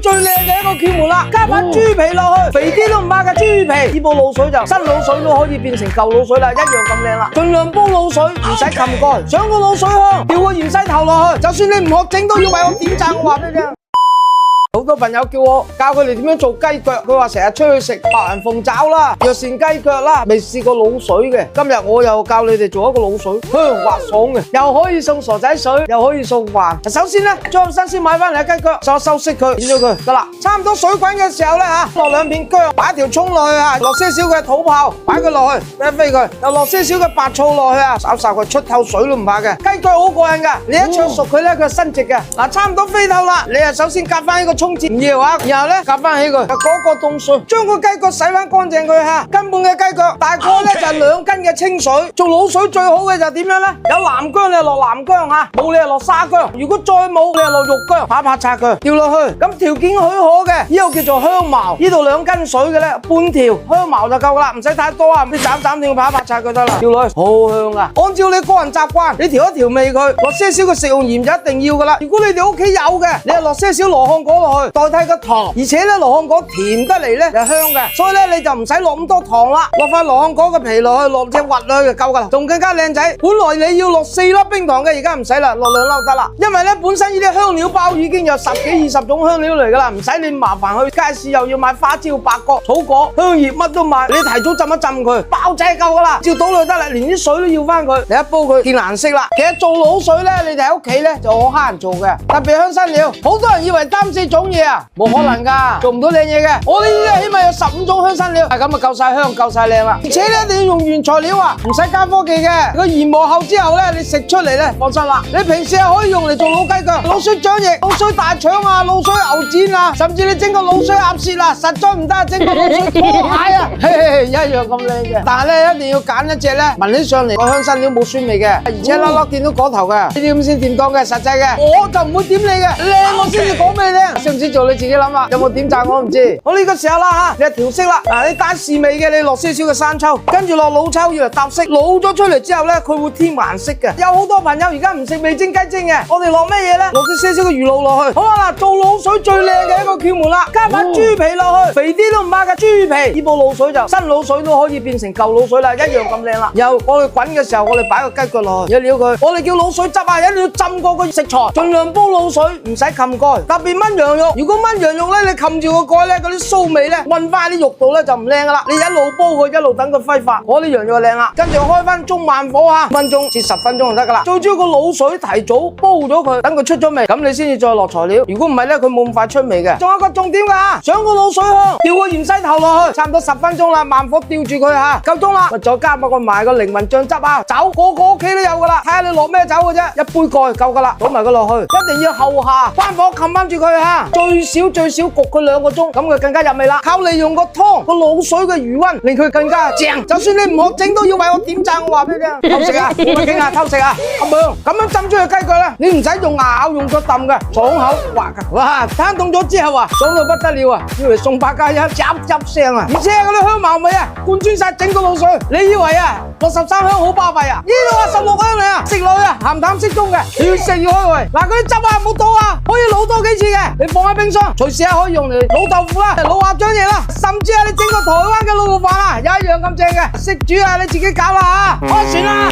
最靚嘅一個竅門啦，加把豬皮落去，肥啲都唔怕嘅豬皮，呢煲滷水就新滷水都可以變成舊滷水啦，一樣咁靚啦。盡量煲滷水唔使冚蓋，想個滷水香，調個芫茜頭落去，就算你唔學整都要為我點讚，我話俾你聽。好多朋友叫我教佢哋點樣做雞腳，佢話成日出去食白雲鳳爪啦、藥膳雞腳啦，未試過滷水嘅。今日我又教你哋做一個滷水，香滑爽嘅，又可以送傻仔水，又可以送飯。首先咧，將新鮮買翻嚟嘅雞腳，修飾佢，剪咗佢得啦。差唔多水滾嘅時候咧落兩片薑，擺條葱落去落些少嘅土炮，擺佢落去，飛佢，又落些少嘅白醋落去烚佢出透水都唔怕嘅。雞腳好過癮噶，你一灼熟佢咧，佢係伸直嘅。嗱，差唔多飛透啦，你首先夾翻呢個葱唔要啊，然後咧夾翻起佢，嗰個凍水，將個雞腳洗翻乾淨佢吓，根本嘅雞腳大概咧就2斤嘅清水。做滷水最好嘅就點樣咧？有南薑你就落南薑吓，冇你就落沙薑。如果再冇你就落肉薑，拍拍拆佢，掉落去。咁條件許可嘅，呢個叫做香茅，呢度2斤水嘅咧，半條香茅就夠啦，唔使太多啊，你斬斷拍拍拆佢得啦，掉落去好香啊！按照你個人習慣，你調一調味佢，落些少嘅食用鹽就一定要噶啦。如果你哋屋企有嘅，你就落些少羅漢果落去代替個糖，而且咧羅漢果甜得嚟咧就香嘅，所以咧你就唔使落咁多糖啦，落塊羅漢果嘅皮落去，落隻核落去就夠噶啦，仲更加靚仔。本來你要落4粒冰糖嘅，而家唔使啦，落2粒得啦。因為咧本身呢啲香料包已經有10幾20種香料嚟噶啦，唔使你麻煩去街市又要買花椒、八角、草果、香葉，乜都買，你提早浸一浸佢，包仔夠噶啦，照倒就得啦，連啲水都要翻佢，你一煲佢見顏色啦。其實做滷水咧，你哋喺屋企咧就好慳人做嘅，特別香辛料，好多人以為3、4種嘢啊，冇可能噶，做唔到靚嘢嘅。我呢啲起碼有15種香辛料，係咁啊，夠晒香，夠晒靚啦。而且咧，一定要用原材料啊，唔使加科技嘅。佢研磨後之後咧，你食出嚟咧，放心啦。你平時係可以用嚟做滷雞腳、滷水掌翼、滷水大腸啊、滷水牛展啊，甚至你整個滷水鴨舌啊，實在唔得，整個滷水拖鞋啊，一樣咁靚嘅。但係咧，一定要揀一隻咧，聞起上嚟個香辛料冇酸味嘅，而且粒粒見到果頭嘅，呢啲咁先掂當嘅，實際嘅。我就唔會點你嘅，靚我先至講俾你聽，識唔識做你自己諗啦。有冇點讚我唔知。好，呢個時候啦吓，你調色啦。嗱，你帶試味嘅，你落些少嘅生抽，跟住落老抽要嚟搭色，滷咗出嚟之後咧，佢會添顏色嘅。有好多朋友而家唔食味精雞精嘅，我哋落咩嘢咧？落啲些少嘅魚露落去。好啊，嗱，做滷水最靚嘅一個竅門啦，加把豬皮落去，肥啲都唔怕嘅豬皮，呢煲滷水就新滷水都可以變成舊滷水啦，一樣咁靚啦。又我哋滾嘅時候，我哋擺個雞腳落去，一料佢，我哋叫滷水汁啊，一定要浸過個食材，盡量煲滷水唔使冚蓋，特別炆羊肉。如果炆羊肉咧，你冚住個蓋咧，嗰啲騷味咧混翻啲肉度咧就唔靚噶啦。你一路煲佢，一路等佢揮發，嗰啲羊肉就靚啦。跟住開翻中慢火啊，5分鐘至10分鐘就得噶啦。最主要個滷水提早煲咗佢，等佢出咗味，咁你先至再落材料。如果唔係咧，佢冇咁快出味嘅。仲有一個重點噶吓，想個滷水香，調個芫茜頭落去，差唔多10分鐘啦，慢火吊住佢吓，夠鐘啦。再加埋個靈魂醬汁啊，酒個個屋企都有噶啦，睇下你落咩酒嘅啫，一杯蓋夠噶啦，倒埋佢落去，一定要後下翻火冚翻住佢吓，最少焗佢2個鐘，咁佢更加入味啦。靠利用個湯個滷水嘅餘溫，令佢更加正。就算你唔學整都要為我點讚，我話俾你聽。偷食啊，畢竟啊偷食啊，咁樣浸出去雞腳咧，你唔使用牙咬，用腳揼嘅，爽口滑噶。哇，攤凍咗之後啊，爽到不得了啊，要嚟送8加1，雜聲啊，而且嗰啲香茅味啊，貫穿晒整個滷水。你以為啊63香好巴閉啊？呢度啊16香嚟啊，食落去啊鹹淡適中嘅，越食越開胃。嗱，嗰啲汁啊冇倒啊，可以撈多幾次嘅，你放喺冰箱，隨時可以用嚟滷豆腐啦、滷鴨掌翼啦，甚至係你整個台灣嘅滷肉飯啊，一樣咁正嘅。識煮啊，你自己搞啦吓，開船啦！